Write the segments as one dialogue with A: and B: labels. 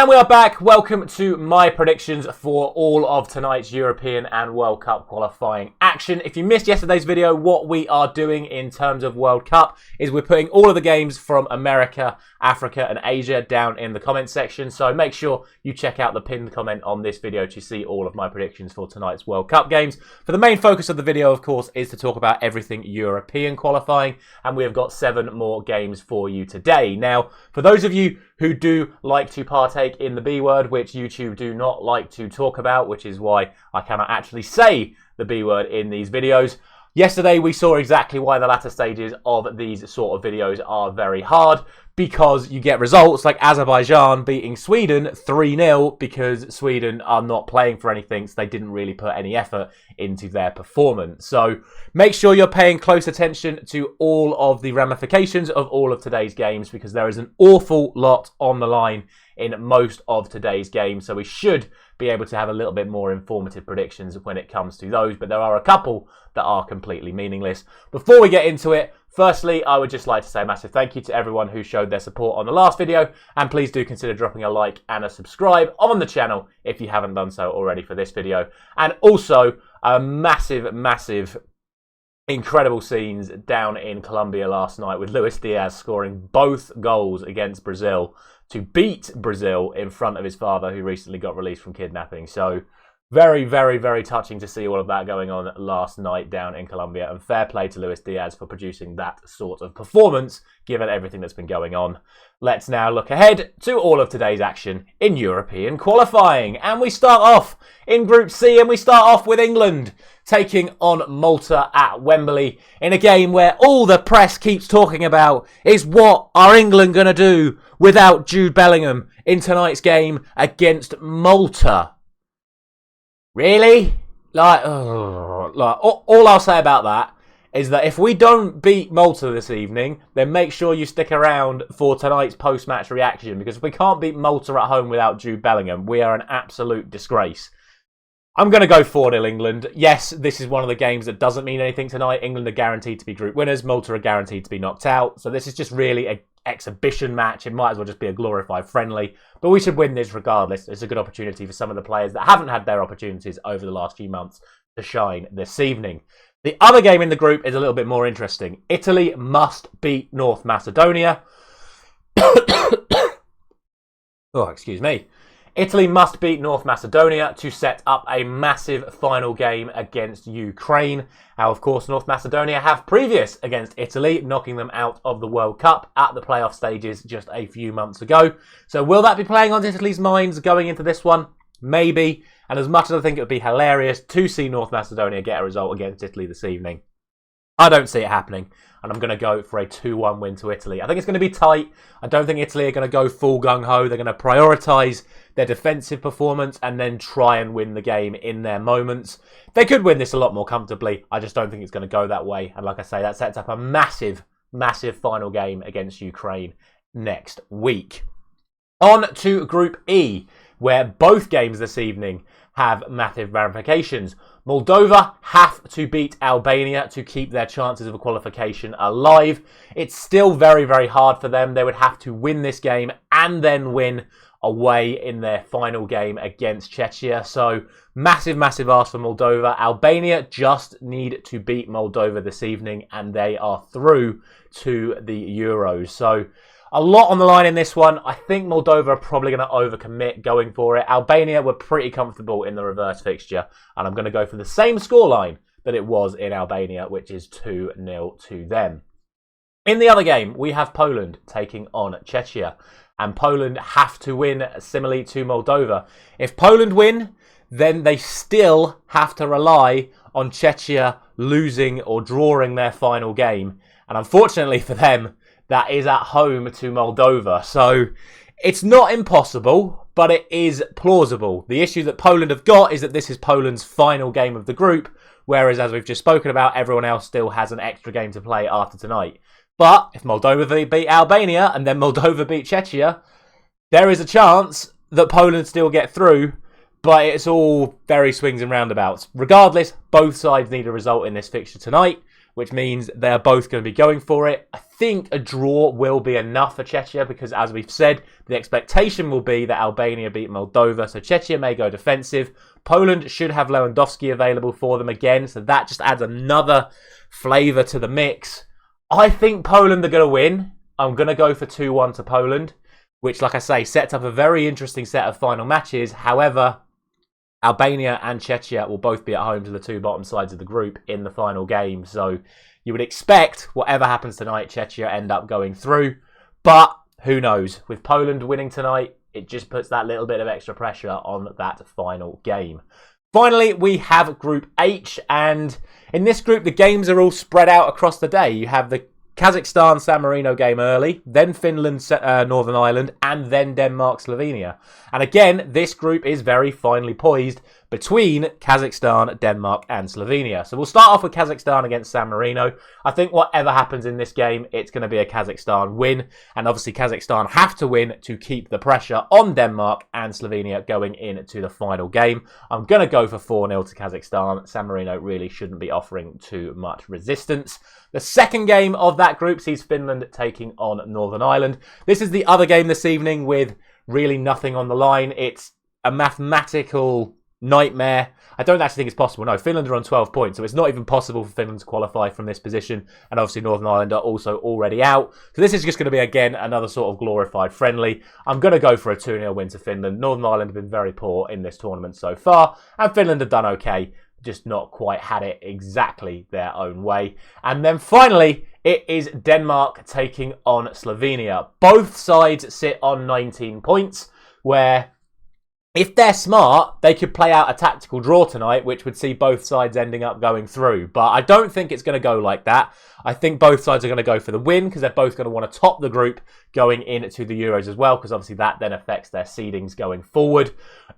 A: And we are back. Welcome to my predictions for all of tonight's European and World Cup qualifying action. If you missed yesterday's video, what we are doing in terms of World Cup is we're putting all of the games from America, Africa and Asia down in the comments section. So make sure you check out the pinned comment on this video to see all of my predictions for tonight's World Cup games. For the main focus of the video, of course, is to talk about everything European qualifying. And we have got 7 more games for you today. Now, for those of you who do like to partake in the B word, which YouTube do not like to talk about, which is why I cannot actually say the B word in these videos. Yesterday, we saw exactly why the latter stages of these sort of videos are very hard, because you get results like Azerbaijan beating Sweden 3-0 because Sweden are not playing for anything, so they didn't really put any effort into their performance. So make sure you're paying close attention to all of the ramifications of all of today's games, because there is an awful lot on the line in most of today's games. So we should be able to have a little bit more informative predictions when it comes to those, but there are a couple that are completely meaningless. Before we get into it, firstly, I would just like to say a massive thank you to everyone who showed their support on the last video, and please do consider dropping a like and a subscribe on the channel if you haven't done so already for this video. And also, a massive, incredible scenes down in Colombia last night with Luis Diaz scoring both goals against Brazil to beat Brazil in front of his father, who recently got released from kidnapping. So very touching to see all of that going on last night down in Colombia, and fair play to Luis Diaz for producing that sort of performance given everything that's been going on. Let's now look ahead to all of today's action in European qualifying, and we start off in Group C, and we start off with England taking on Malta at Wembley in a game where all the press keeps talking about is what are England going to do without Jude Bellingham in tonight's game against Malta. Really? All I'll say about that is that if we don't beat Malta this evening, then make sure you stick around for tonight's post-match reaction, because if we can't beat Malta at home without Jude Bellingham, we are an absolute disgrace. I'm going to go 4-0 England. Yes, this is one of the games that doesn't mean anything tonight. England are guaranteed to be group winners. Malta are guaranteed to be knocked out. So this is just really an exhibition match. It might as well just be a glorified friendly. But we should win this regardless. It's a good opportunity for some of the players that haven't had their opportunities over the last few months to shine this evening. The other game in the group is a little bit more interesting. Italy must beat North Macedonia. Oh, excuse me. Italy must beat North Macedonia to set up a massive final game against Ukraine. Now, of course, North Macedonia have previous against Italy, knocking them out of the World Cup at the playoff stages just a few months ago. So will that be playing on Italy's minds going into this one? Maybe. And as much as I think it would be hilarious to see North Macedonia get a result against Italy this evening, I don't see it happening, and I'm going to go for a 2-1 win to Italy. I think it's going to be tight. I don't think Italy are going to go full gung-ho. They're going to prioritise their defensive performance and then try and win the game in their moments. They could win this a lot more comfortably. I just don't think it's going to go that way. And like I say, that sets up a massive final game against Ukraine next week. On to Group E, where both games this evening have massive ramifications. Moldova have to beat Albania to keep their chances of a qualification alive. It's still very hard for them. They would have to win this game and then win away in their final game against Czechia. So massive ask for Moldova. Albania just need to beat Moldova this evening and they are through to the Euros. So a lot on the line in this one. I think Moldova are probably going to overcommit going for it. Albania were pretty comfortable in the reverse fixture, and I'm going to go for the same scoreline that it was in Albania, which is 2-0 to them. In the other game, we have Poland taking on Czechia, and Poland have to win similarly to Moldova. If Poland win, then they still have to rely on Czechia losing or drawing their final game, and unfortunately for them, that is at home to Moldova. So it's not impossible, but it is plausible. The issue that Poland have got is that this is Poland's final game of the group, whereas, as we've just spoken about, everyone else still has an extra game to play after tonight. But if Moldova beat Albania and then Moldova beat Czechia, there is a chance that Poland still get through, but it's all very swings and roundabouts. Regardless, both sides need a result in this fixture tonight. which means they're both going to be going for it. I think a draw will be enough for Czechia because, as we've said, the expectation will be that Albania beat Moldova, so Czechia may go defensive. Poland should have Lewandowski available for them again, so that just adds another flavour to the mix. I think Poland are going to win. I'm going to go for 2-1 to Poland, which, like I say, sets up a very interesting set of final matches. However, Albania and Czechia will both be at home to the two bottom sides of the group in the final game. So you would expect whatever happens tonight, Czechia end up going through. But who knows? With Poland winning tonight, it just puts that little bit of extra pressure on that final game. Finally, we have Group H. And in this group, the games are all spread out across the day. You have the Kazakhstan-San Marino game early, then Finland, Northern Ireland, and then Denmark-Slovenia. And again, this group is very finely poised between Kazakhstan, Denmark, and Slovenia. So we'll start off with Kazakhstan against San Marino. I think whatever happens in this game, it's going to be a Kazakhstan win. And obviously, Kazakhstan have to win to keep the pressure on Denmark and Slovenia going into the final game. I'm going to go for 4-0 to Kazakhstan. San Marino really shouldn't be offering too much resistance. The second game of that group sees Finland taking on Northern Ireland. This is the other game this evening with really nothing on the line. It's a mathematical nightmare. I don't actually think it's possible. No, Finland are on 12 points, so it's not even possible for Finland to qualify from this position. And obviously Northern Ireland are also already out. So this is just going to be, again, another sort of glorified friendly. I'm going to go for a 2-0 win to Finland. Northern Ireland have been very poor in this tournament so far, and Finland have done okay, just not quite had it exactly their own way. And then finally, it is Denmark taking on Slovenia. Both sides sit on 19 points, where if they're smart, they could play out a tactical draw tonight, which would see both sides ending up going through. But I don't think it's going to go like that. I think both sides are going to go for the win because they're both going to want to top the group going into the Euros as well, because obviously that then affects their seedings going forward.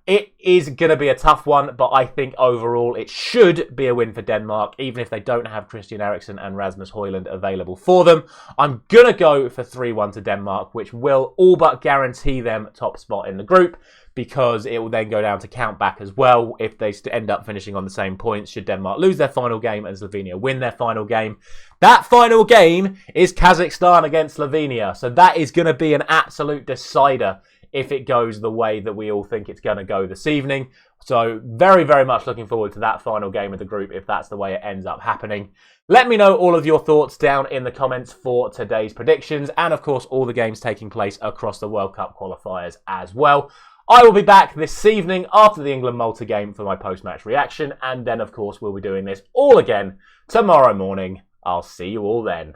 A: It is going to be a tough one, but I think overall it should be a win for Denmark, even if they don't have Christian Eriksen and Rasmus Højlund available for them. I'm going to go for 3-1 to Denmark, which will all but guarantee them top spot in the group, because it will then go down to count back as well if they end up finishing on the same points should Denmark lose their final game and Slovenia win their final game. That final game is Kazakhstan against Slovenia, so that is going to be an absolute decider if it goes the way that we all think it's going to go this evening. So very, very much looking forward to that final game of the group if that's the way it ends up happening. Let me know all of your thoughts down in the comments for today's predictions, and of course all the games taking place across the World Cup qualifiers as well. I will be back this evening after the England-Malta game for my post-match reaction, and then of course we'll be doing this all again tomorrow morning. I'll see you all then.